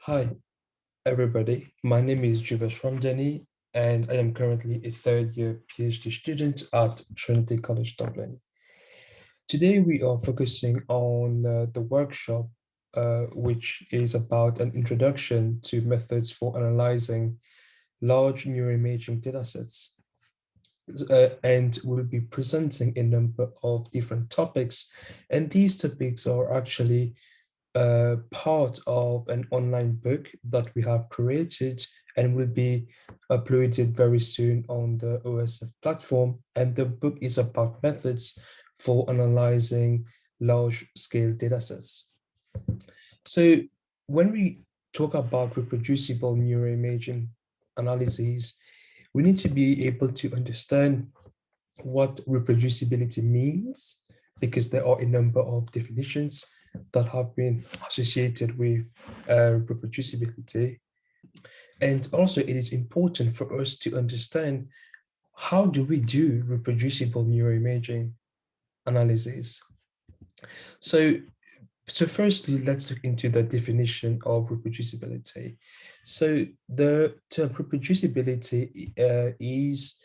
Hi, everybody. My name is Jivesh Ramduny, and I am currently a third-year PhD student at Trinity College Dublin. Today, we are focusing on the workshop, which is about an introduction to methods for analyzing large neuroimaging datasets. And we'll be presenting a number of different topics, and these topics are actually part of an online book that we have created and will be uploaded very soon on the OSF platform. And the book is about methods for analyzing large-scale datasets. So when we talk about reproducible neuroimaging analyses, we need to be able to understand what reproducibility means, because there are a number of definitions that have been associated with reproducibility. And also it is important for us to understand, how do we do reproducible neuroimaging analysis? So, firstly, let's look into the definition of reproducibility. So the term reproducibility is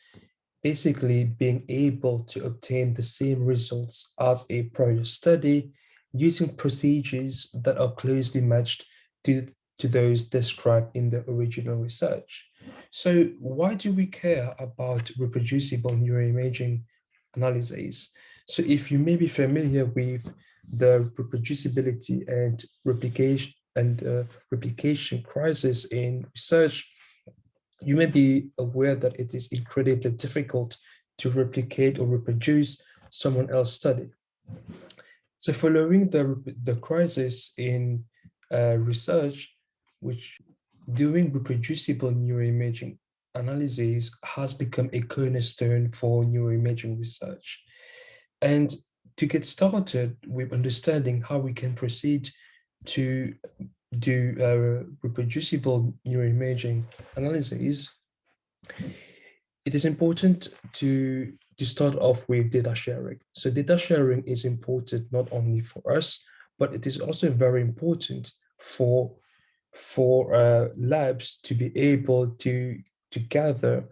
basically being able to obtain the same results as a prior study using procedures that are closely matched to those described in the original research. So why do we care about reproducible neuroimaging analyses? So if you may be familiar with the reproducibility and replication crisis in research, you may be aware that it is incredibly difficult to replicate or reproduce someone else's study. So following the crisis in research, which doing reproducible neuroimaging analyses has become a cornerstone for neuroimaging research. And to get started with understanding how we can proceed to do reproducible neuroimaging analyses, it is important to start off with data sharing. So data sharing is important not only for us, but it is also very important for labs to be able to gather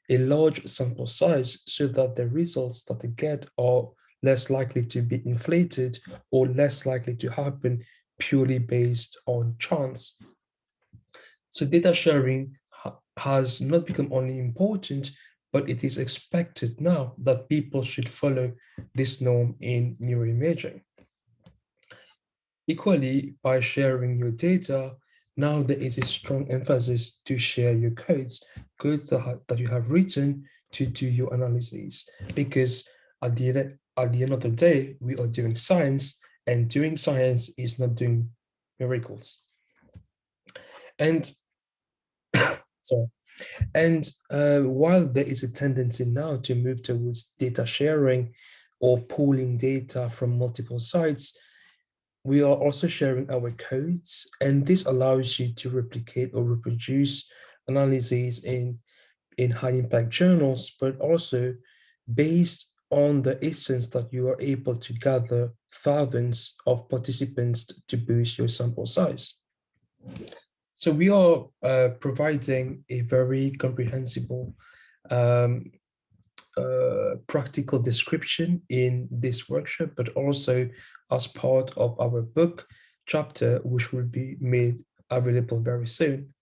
a large sample size so that the results that they get are less likely to be inflated or less likely to happen purely based on chance. So data sharing has not become only important, but it is expected now that people should follow this norm in neuroimaging. Equally, by sharing your data, now there is a strong emphasis to share your codes that you have written to do your analyses, because at the end of the day, we are doing science, and doing science is not doing miracles. And sorry. And while there is a tendency now to move towards data sharing or pooling data from multiple sites, we are also sharing our codes, and this allows you to replicate or reproduce analyses in high impact journals, but also based on the essence that you are able to gather thousands of participants to boost your sample size. So we are providing a very comprehensible practical description in this workshop, but also as part of our book chapter, which will be made available very soon.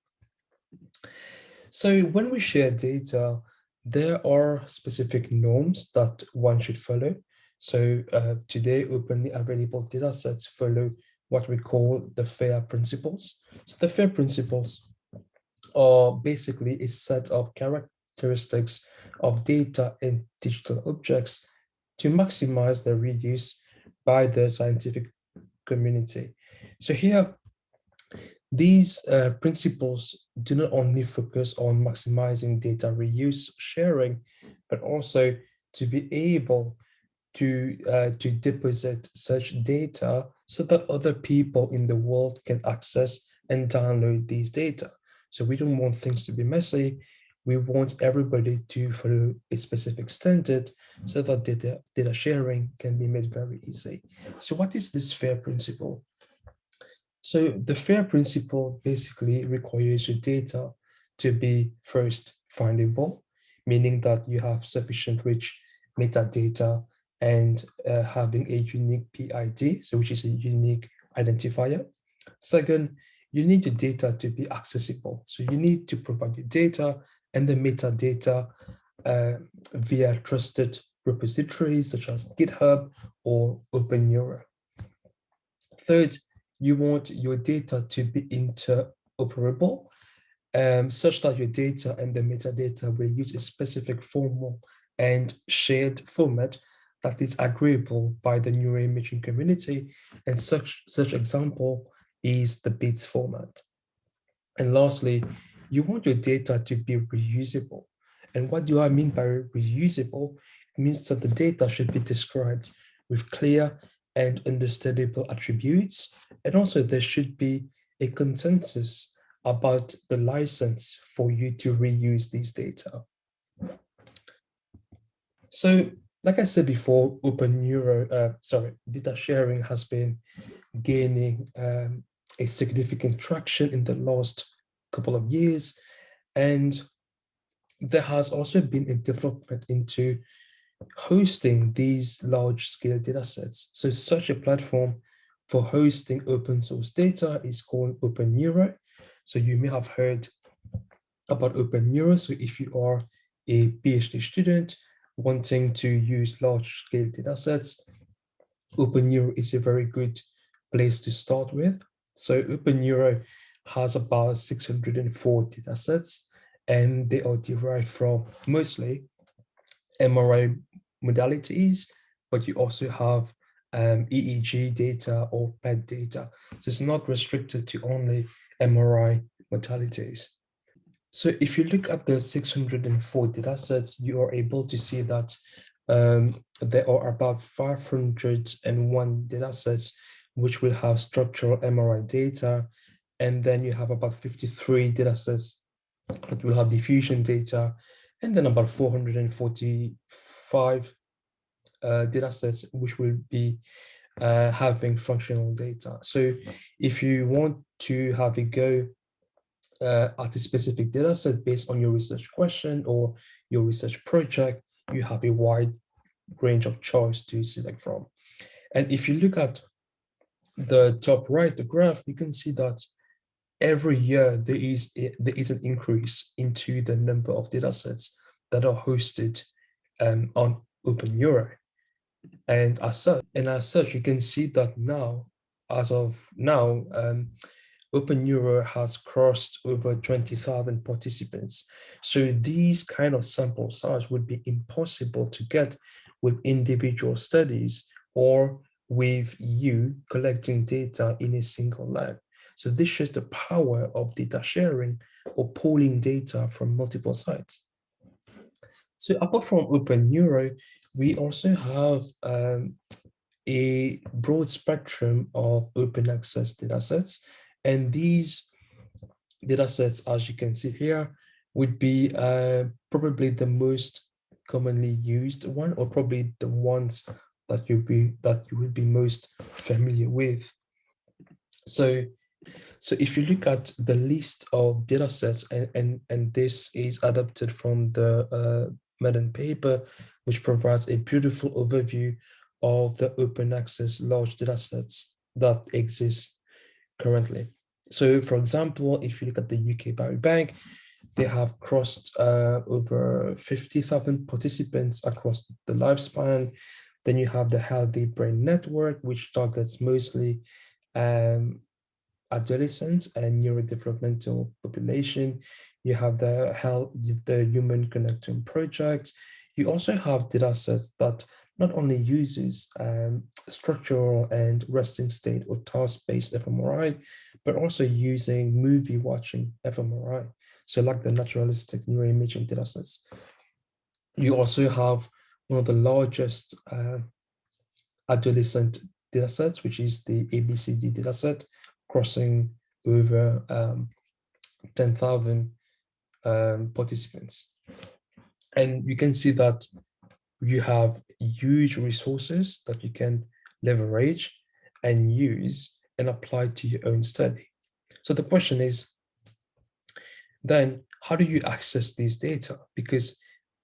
So when we share data, there are specific norms that one should follow. So today, openly available data sets follow what we call the FAIR principles. So the FAIR principles are basically a set of characteristics of data and digital objects to maximize their reuse by the scientific community. So here, these principles do not only focus on maximizing data reuse sharing, but also to be able to deposit such data so that other people in the world can access and download these data. So we don't want things to be messy. We want everybody to follow a specific standard so that data sharing can be made very easy. So what is this FAIR principle? So the FAIR principle basically requires your data to be first findable, meaning that you have sufficient rich metadata and having a unique PID, so which is a unique identifier. Second, you need your data to be accessible. So you need to provide your data and the metadata via trusted repositories such as GitHub or OpenEuro. Third, you want your data to be interoperable, such that your data and the metadata will use a specific formal and shared format that is agreeable by the neuroimaging community, and such example is the bits format. And lastly, you want your data to be reusable. And what do I mean by reusable? It means that the data should be described with clear and understandable attributes. And also there should be a consensus about the license for you to reuse these data. So, like I said before, data sharing has been gaining a significant traction in the last couple of years. And there has also been a development into hosting these large-scale data sets. So such a platform for hosting open source data is called OpenNeuro. So you may have heard about OpenNeuro. So if you are a PhD student wanting to use large-scale data sets, OpenNeuro is a very good place to start with. So OpenNeuro has about 604 datasets, and they are derived from mostly MRI modalities, but you also have EEG data or PET data. So it's not restricted to only MRI modalities. So if you look at the 604 datasets, you are able to see that there are about 501 datasets which will have structural MRI data, and then you have about 53 datasets that will have diffusion data, and then about 445 datasets which will be having functional data. So if you want to have a go at a specific data set based on your research question or your research project, you have a wide range of choice to select from. And if you look at the top right, the graph, you can see that every year there is an increase into the number of data sets that are hosted on OpenEuro. And as such, you can see that now, as of now, OpenEuro has crossed over 20,000 participants. So these kind of sample size would be impossible to get with individual studies or with you collecting data in a single lab. So this shows the power of data sharing or pooling data from multiple sites. So apart from OpenEuro, we also have a broad spectrum of open access datasets. And these datasets, as you can see here, would be probably the most commonly used one, or probably the ones that you would be most familiar with. So if you look at the list of datasets, and this is adapted from the Madden paper, which provides a beautiful overview of the open access large datasets that exist currently. So for example, if you look at the UK Biobank, they have crossed over 50,000 participants across the lifespan. Then you have the Healthy Brain Network, which targets mostly adolescents and neurodevelopmental population. You have the Human Connectome Project. You also have datasets that not only uses structural and resting state or task-based fMRI, but also using movie watching fMRI. So like the naturalistic neuroimaging datasets. You also have one of the largest adolescent datasets, which is the ABCD dataset, crossing over 10,000 participants. And you can see that you have huge resources that you can leverage and use and apply to your own study. So the question is, then how do you access these data? Because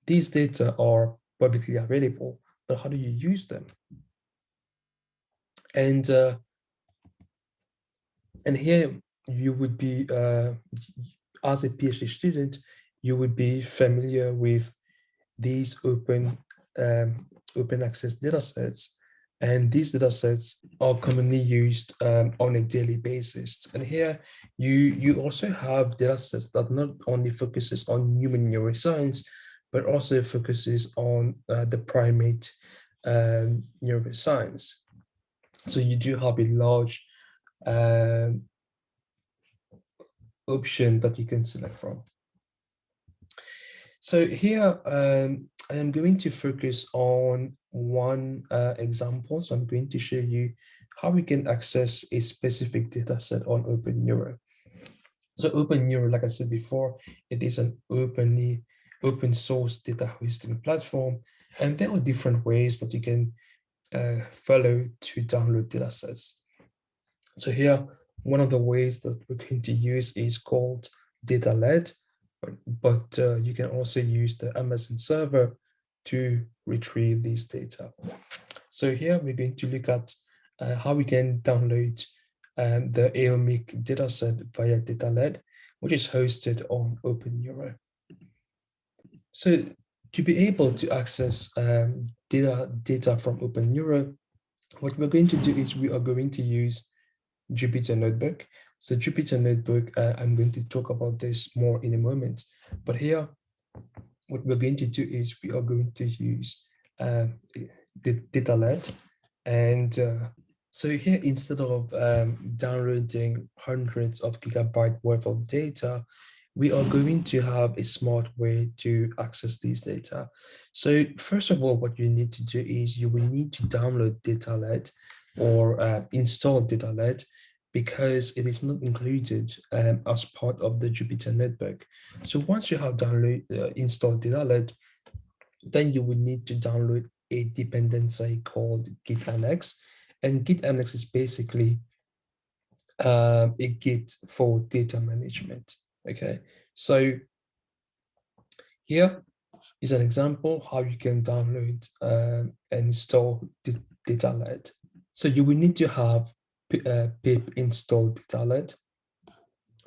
these data are publicly available, but how do you use them? And here you would be, as a PhD student, you would be familiar with these open access datasets, and these datasets are commonly used on a daily basis. And here you also have datasets that not only focuses on human neuroscience, but also focuses on the primate neuroscience. So you do have a large option that you can select from. So here, I am going to focus on one example. So I'm going to show you how we can access a specific data set on OpenNeuro. So OpenNeuro, like I said before, it is an open source data hosting platform. And there are different ways that you can follow to download data sets. So here, one of the ways that we're going to use is called data-led, but you can also use the Amazon server to retrieve these data. So here we're going to look at how we can download the Aomic dataset via data-led, which is hosted on OpenNeuro. So to be able to access data from OpenNeuro, what we're going to do is we are going to use Jupyter Notebook. So Jupyter Notebook, I'm going to talk about this more in a moment. But here, what we're going to do is we are going to use the data-led. And so here, instead of downloading hundreds of gigabyte worth of data, we are going to have a smart way to access these data. So first of all, what you need to do is you will need to download data-led or install data-led, because it is not included as part of the Jupyter Notebook. So once you have installed data-led, then you will need to download a dependency called Git Annex. And Git Annex is basically a Git for data management. Okay, so here is an example how you can download and install data-led. So you will need to have pip install data-led,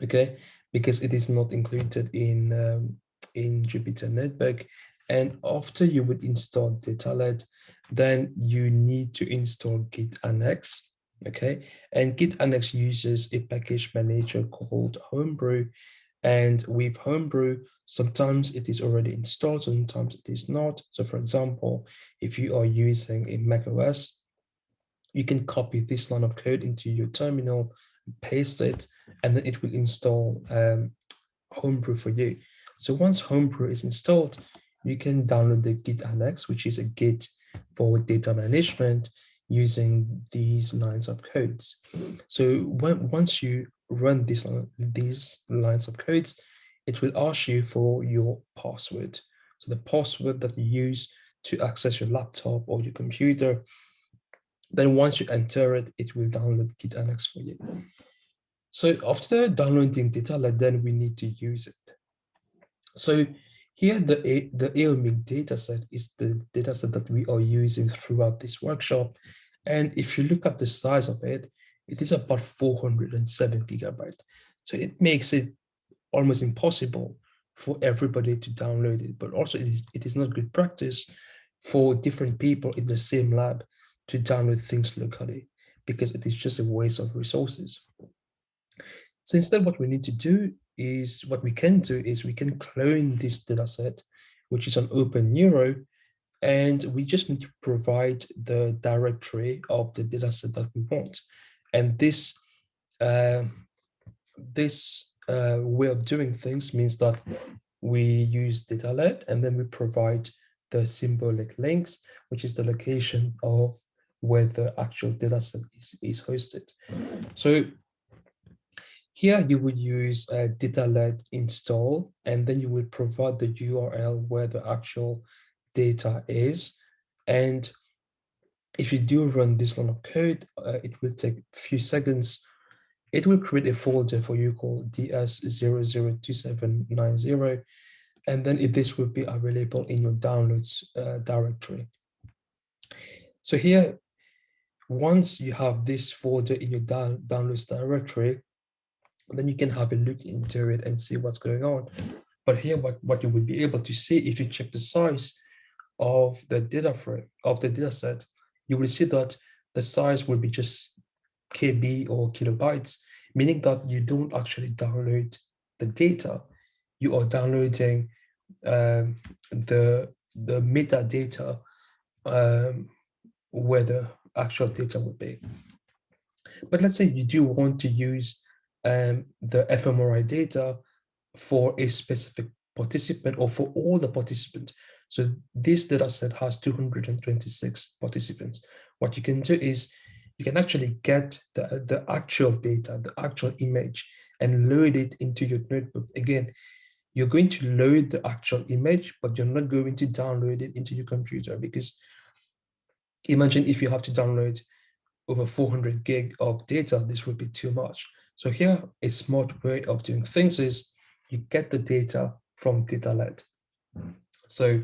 okay, because it is not included in Jupyter Notebook. And after you would install data-led, then you need to install Git Annex, okay? And Git Annex uses a package manager called Homebrew. And with Homebrew, sometimes it is already installed, sometimes it is not. So for example, if you are using a macOS, you can copy this line of code into your terminal, paste it, and then it will install Homebrew for you. So once Homebrew is installed, you can download the Git Annex, which is a Git for data management using these lines of codes. So once you run these lines of codes, it will ask you for your password. So the password that you use to access your laptop or your computer. Then once you enter it, it will download Git Annex for you. So after downloading data-led, then we need to use it. So here, the Aomic dataset is the dataset that we are using throughout this workshop. And if you look at the size of it, it is about 407 gigabytes. So it makes it almost impossible for everybody to download it, but also it is not good practice for different people in the same lab to download things locally, because it is just a waste of resources. So instead, what we need to do is, what we can do is we can clone this dataset, which is on OpenNeuro, and we just need to provide the directory of the dataset that we want. And this way of doing things means that we use data-led, and then we provide the symbolic links, which is the location of where the actual dataset is hosted. So here you would use a data-led install, and then you would provide the URL where the actual data is. And If you do run this line of code, it will take a few seconds. It will create a folder for you called ds002790, and then this will be available in your downloads directory. So here, once you have this folder in your downloads directory, then you can have a look into it and see what's going on. But here, what you would be able to see if you check the size of the data frame, of the data set, you will see that the size will be just KB or kilobytes, meaning that you don't actually download the data. You are downloading the metadata where the actual data would be. But let's say you do want to use the fMRI data for a specific participant or for all the participants. So this data set has 226 participants. What you can do is you can actually get the actual data, the actual image, and load it into your notebook. Again, you're going to load the actual image, but you're not going to download it into your computer, because imagine if you have to download over 400 gig of data, this would be too much. So here, a smart way of doing things is you get the data from data-led. So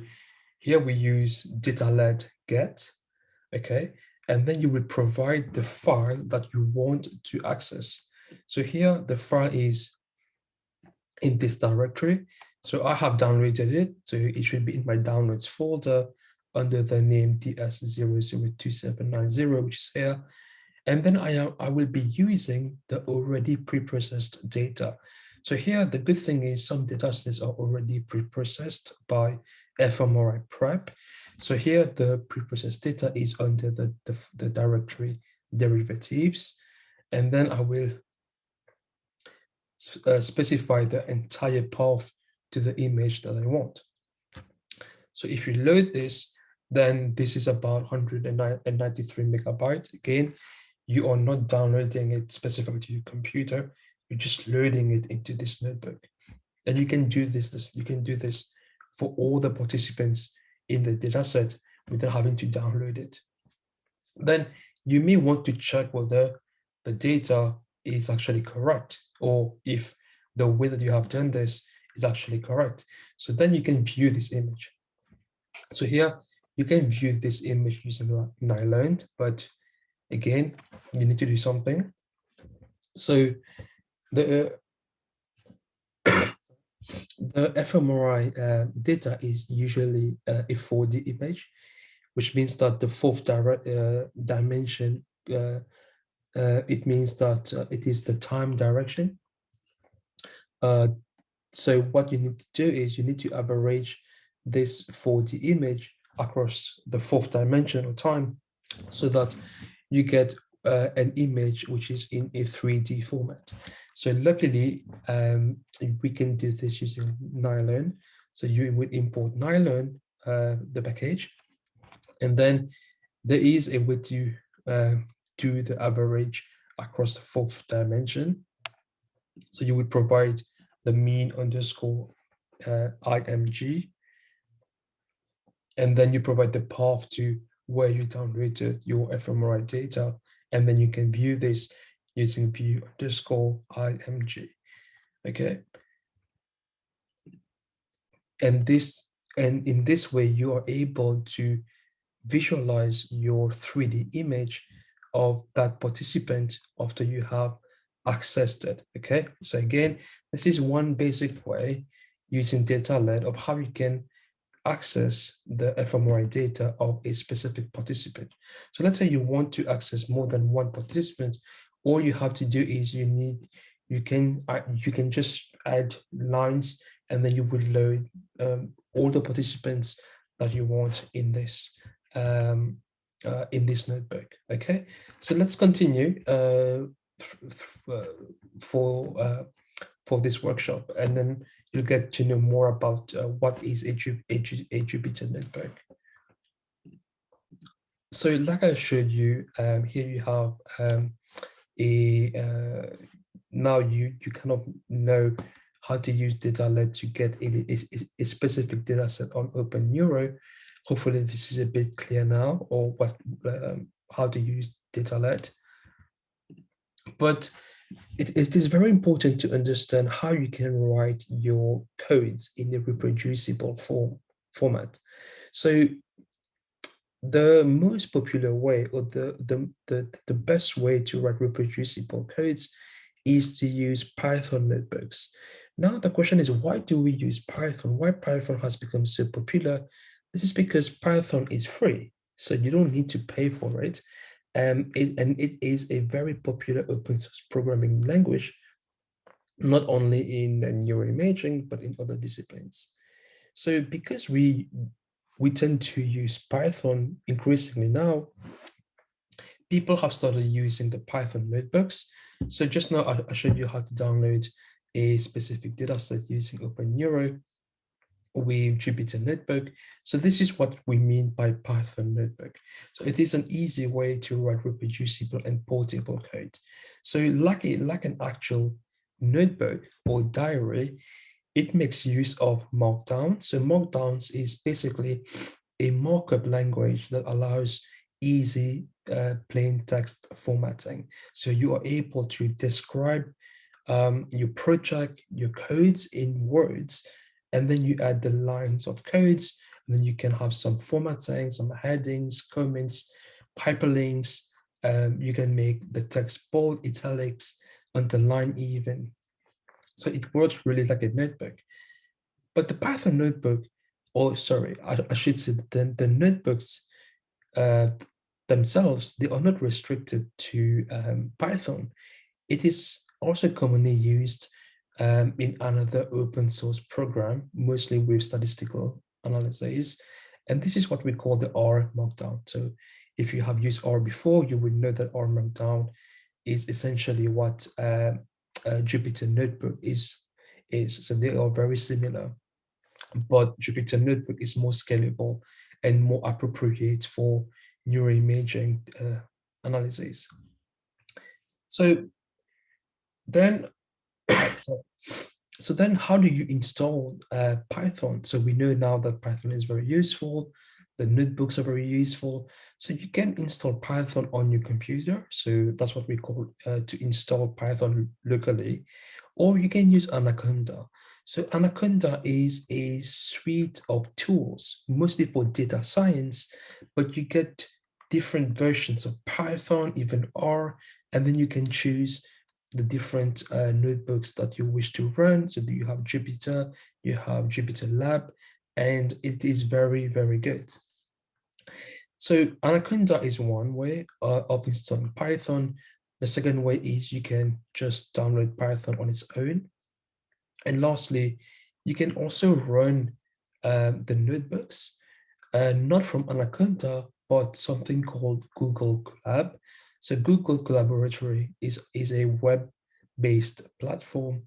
here we use data-led get, okay? And then you will provide the file that you want to access. So here, the file is in this directory. So I have downloaded it. So it should be in my downloads folder under the name ds002790, which is here. And then I will be using the already pre-processed data. So here, the good thing is some data sets are already pre-processed by fMRI prep. So here, the pre-processed data is under the directory derivatives. And then I will specify the entire path to the image that I want. So if you load this, then this is about 193 megabytes. Again, you are not downloading it specifically to your computer. You're just loading it into this notebook. And you can do this for all the participants in the dataset without having to download it. Then you may want to check whether the data is actually correct, or if the way that you have done this is actually correct. So then you can view this image. So here you can view this image using Nylon, but again, you need to do something. So the fMRI data is usually a 4D image, which means that the fourth dimension, it means that it is the time direction. So what you need to do is you need to average this 4D image across the fourth dimension of time, so that you get an image which is in a 3D format. So luckily, we can do this using Nylon. So you would import Nylon, the package, and then there is a way to do the average across the fourth dimension. So you would provide the mean underscore img, and then you provide the path to where you downloaded your fMRI data, and then you can view this using view underscore img. Okay. And in this way, you are able to visualize your 3D image of that participant after you have accessed it. Okay. So again, this is one basic way using data-led of how you can access the fMRI data of a specific participant. So let's say you want to access more than one participant. All you have to do is you can just add lines, and then you will load all the participants that you want in this notebook. Okay, so let's continue for this workshop, and then you'll get to know more about what is a Jupyter notebook. So like I showed you, here you have now you kind of know how to use data-led to get a specific data set on Open Neuro. Hopefully this is a bit clear now, or how to use datalet. But it is very important to understand how you can write your codes in a reproducible format. So the most popular way, or the best way to write reproducible codes, is to use Python notebooks. Now the question is, why do we use Python? Why Python has become so popular? This is because Python is free, so you don't need to pay for it. And it is a very popular open source programming language, not only in neuroimaging, but in other disciplines. So because we tend to use Python increasingly now, people have started using the Python notebooks. So just now I showed you how to download a specific dataset using OpenNeuro with Jupyter Notebook. So this is what we mean by Python notebook. So it is an easy way to write reproducible and portable code. So like an actual notebook or diary, it makes use of Markdown. So Markdowns is basically a markup language that allows easy plain text formatting. So you are able to describe your project, your codes in words, and then you add the lines of codes, and then you can have some formatting, some headings, comments, hyperlinks. You can make the text bold, italics, underline even. So it works really like a notebook. But the Python notebook, or sorry, I should say the notebooks uh, themselves, they are not restricted to Python. It is also commonly used in another open source program, mostly with statistical analyses. And this is what we call the R Markdown. So if you have used R before, you would know that R Markdown is essentially what Jupyter Notebook is. So they are very similar, but Jupyter Notebook is more scalable and more appropriate for neuroimaging analysis. So then, so then how do you install Python? So we know now that Python is very useful. The notebooks are very useful. So you can install Python on your computer. So that's what we call to install Python locally. Or you can use Anaconda. So Anaconda is a suite of tools, mostly for data science, but you get different versions of Python, even R, and then you can choose the different notebooks that you wish to run. So you have Jupyter, you have Jupyter Lab, and it is very, very good. So Anaconda is one way of installing Python. The second way is you can just download Python on its own. And lastly, you can also run the notebooks, not from Anaconda, but something called Google Colab. So Google Collaboratory is a web-based platform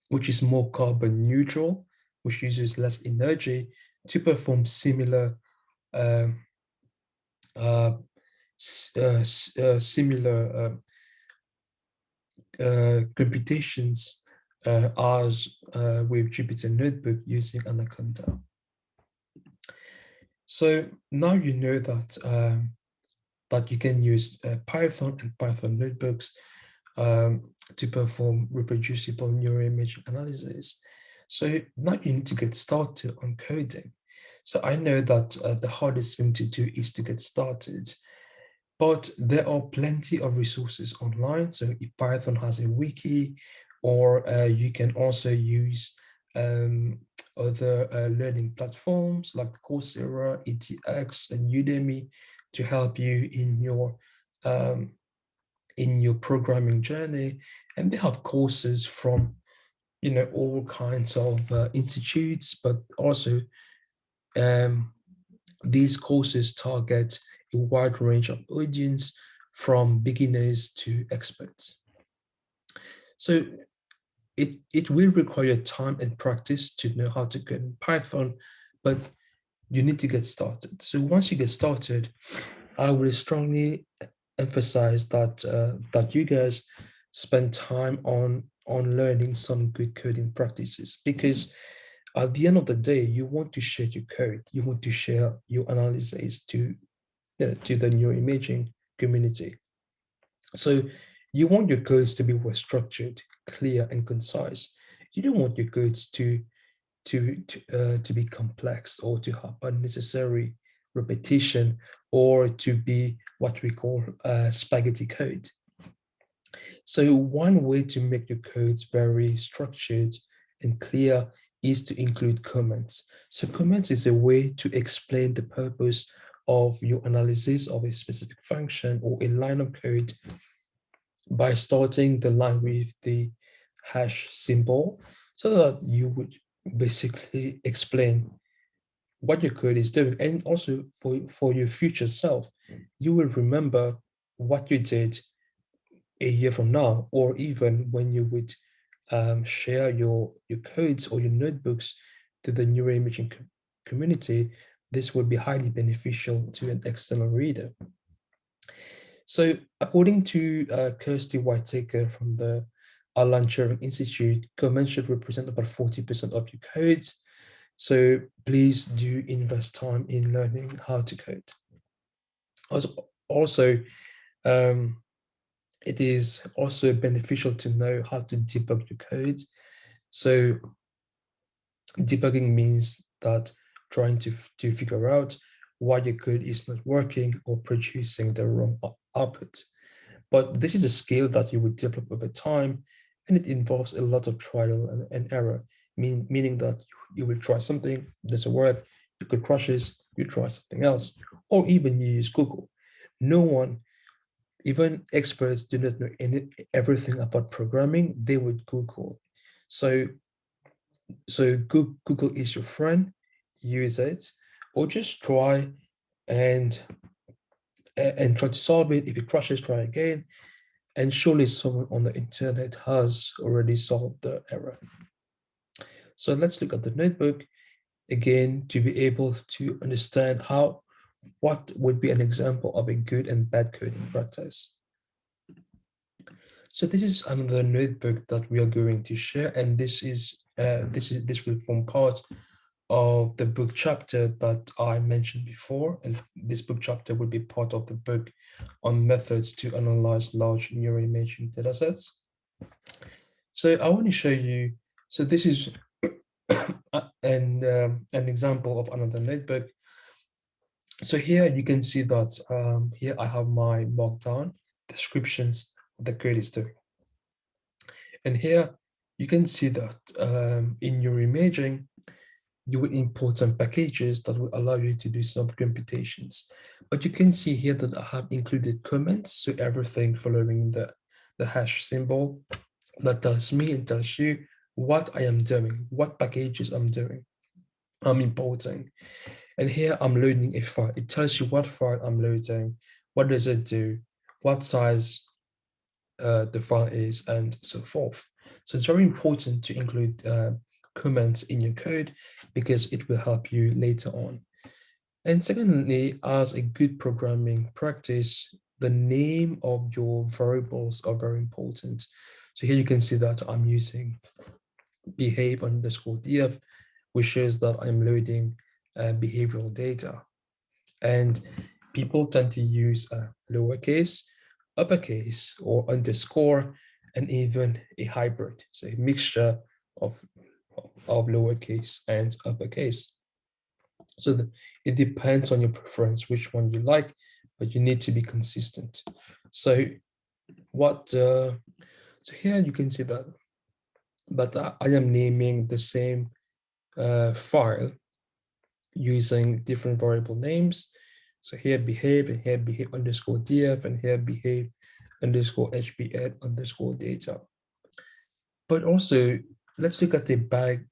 which is more carbon neutral, which uses less energy to perform similar um, similar computations as with Jupyter Notebook using Anaconda. So now you know that you can use Python and Python notebooks to perform reproducible neuroimaging analysis. So now you need to get started on coding. So I know that the hardest thing to do is to get started, but there are plenty of resources online. So if Python has a wiki, or you can also use other learning platforms like Coursera, ETX, and Udemy to help you in your programming journey. And they have courses from all kinds of institutes, but also these courses target a wide range of audience, from beginners to experts. So it will require time and practice to know how to code in Python, but you need to get started. So once you get started, I will strongly emphasize that you guys spend time on learning some good coding practices, because at the end of the day, you want to share your code, you want to share your analysis to the neuroimaging community. So you want your codes to be well structured, clear, and concise. You don't want your codes to be complex or to have unnecessary repetition or to be what we call spaghetti code. So one way to make your codes very structured and clear is to include comments. So comments is a way to explain the purpose of your analysis of a specific function or a line of code by starting the line with the hash symbol so that you would basically explain what your code is doing. And also for your future self, you will remember what you did a year from now, or even when you would share your codes or your notebooks to the neuroimaging community. This would be highly beneficial to an external reader. So according to Kirsty Whitaker from the Alan Turing Institute, comments should represent about 40% of your codes. So please do invest time in learning how to code. Also, it is also beneficial to know how to debug your codes. So debugging means that trying to figure out why your code is not working or producing the wrong output. But this is a skill that you would develop over time, and it involves a lot of trial and error, meaning that you will try something, doesn't work, you could crash this, you try something else, or even you use Google. No one, even experts, do not know everything about programming. They would Google. So Google is your friend, use it, or just try and try to solve it. If it crashes, try again. And surely someone on the internet has already solved the error. So let's look at the notebook again to be able to understand what would be an example of a good and bad coding practice. So this is another notebook that we are going to share, and this will form part of the book chapter that I mentioned before, and this book chapter will be part of the book on methods to analyze large neuroimaging datasets. So I want to show you. So this is an example of another notebook. So here you can see that here I have my markdown descriptions of the code is doing. And here you can see that in your imaging, you will import some packages that will allow you to do some computations. But you can see here that I have included comments, so everything following the hash symbol that tells me and tells you what I am doing, what packages I'm doing, I'm importing. And here I'm loading a file. It tells you what file I'm loading, what does it do, what size the file is, and so forth. So it's very important to include comments in your code because it will help you later on. And secondly, as a good programming practice, the name of your variables are very important. So here you can see that I'm using behave_df, which shows that I'm loading behavioral data. And people tend to use lowercase, uppercase, or underscore, and even a hybrid, so a mixture of lowercase and uppercase. So it depends on your preference, which one you like, but you need to be consistent. So so here you can see that, but I am naming the same file using different variable names. So here behave, and here behave_df, and here behave_hbn_data. But also, let's look at a bad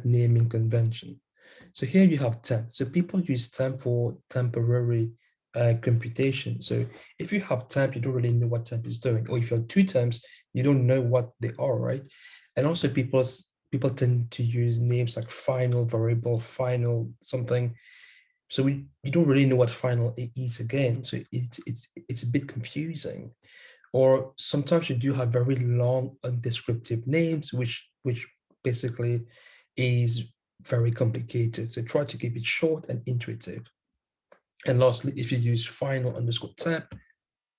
naming convention. So here you have temp. So people use temp for temporary computation. So if you have temp, you don't really know what temp is doing. Or if you have two temps, you don't know what they are, right? And also people tend to use names like final variable, final something. So you don't really know what final is again. So it's a bit confusing. Or sometimes you do have very long undescriptive names, which basically is very complicated. So try to keep it short and intuitive. And lastly, if you use final_temp,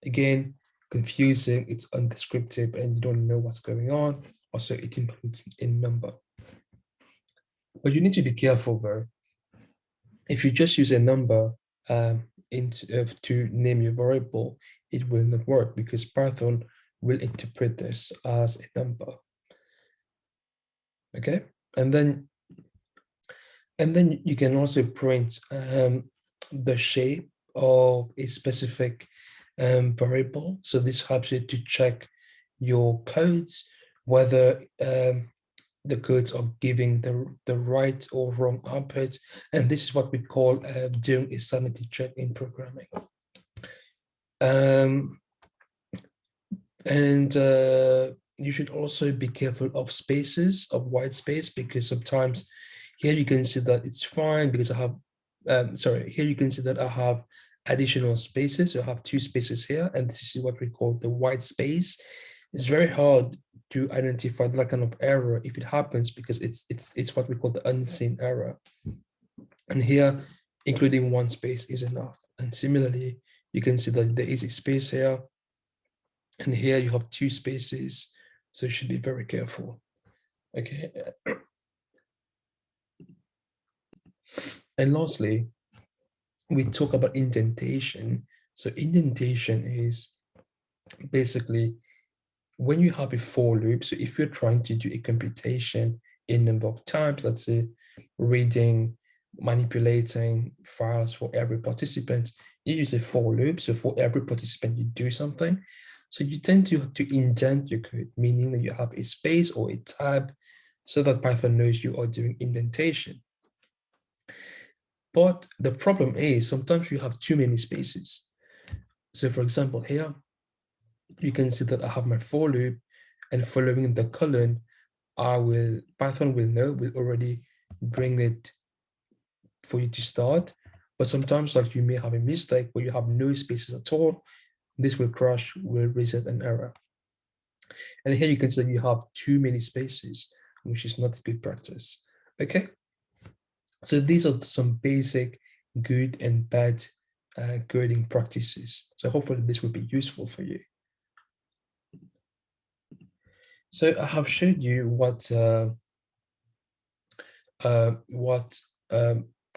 Again, confusing, it's undescriptive, and you don't know what's going on. Also, it includes a number. But you need to be careful though. If you just use a number to name your variable, it will not work because Python will interpret this as a number. Okay, and then you can also print the shape of a specific variable. So this helps you to check your codes, whether the codes are giving the right or wrong output. And this is what we call doing a sanity check in programming. You should also be careful of spaces, of white space, because sometimes here you can see that it's fine because I have, here you can see that I have additional spaces. So I have two spaces here, and this is what we call the white space. It's very hard to identify that kind of error if it happens because it's what we call the unseen error. And here, including one space is enough. And similarly, you can see that there is a space here, and here you have two spaces, so you should be very careful. Okay. And lastly, we talk about indentation. So indentation is basically when you have a for loop. So if you're trying to do a computation in number of times, let's say reading, manipulating files for every participant, you use a for loop. So for every participant, you do something. So you tend to indent your code, meaning that you have a space or a tab so that Python knows you are doing indentation. But the problem is sometimes you have too many spaces. So for example, here, you can see that I have my for loop, and following the colon, Python will already bring it for you to start. But sometimes like you may have a mistake where you have no spaces at all. This will crash, will reset an error. And here you can see that you have too many spaces, which is not a good practice. Okay. So these are some basic good and bad coding practices. So hopefully this will be useful for you. So I have showed you what a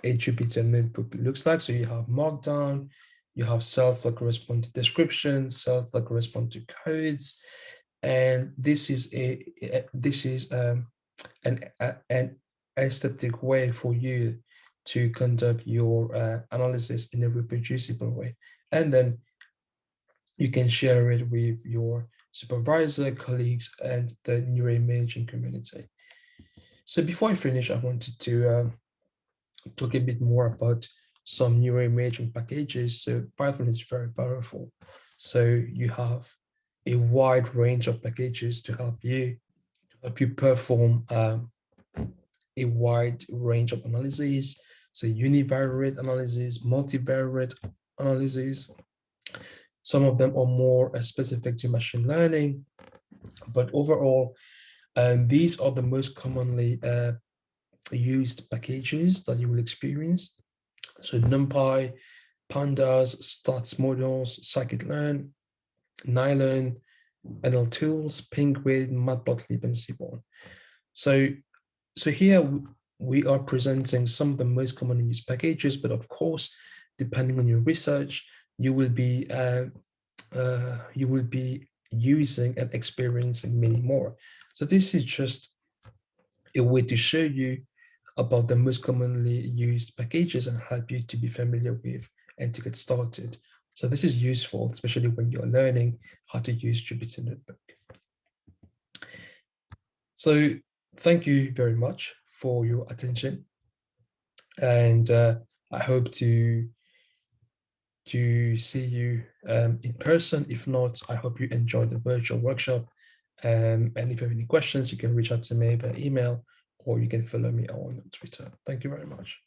Jupyter notebook looks like. So you have Markdown, you have cells that correspond to descriptions, cells that correspond to codes, and this is an aesthetic way for you to conduct your analysis in a reproducible way. And then you can share it with your supervisor, colleagues, and the neuroimaging community. So before I finish, I wanted to talk a bit more about some neuroimaging packages. So Python is very powerful. So you have a wide range of packages to help you perform a wide range of analyses. So univariate analysis, multivariate analysis. Some of them are more specific to machine learning, but overall, these are the most commonly used packages that you will experience. So NumPy, Pandas, Stats Models, Scikit-learn, Nylon, NL Tools, Penguin, Matplotlib, and Seaborn. So here we are presenting some of the most commonly used packages, but of course, depending on your research, you will be using and experiencing many more. So this is just a way to show you about the most commonly used packages and help you to be familiar with and to get started. So this is useful, especially when you're learning how to use Jupyter Notebook. So thank you very much for your attention. And I hope to see you in person. If not, I hope you enjoyed the virtual workshop. And if you have any questions, you can reach out to me by email or you can follow me on Twitter. Thank you very much.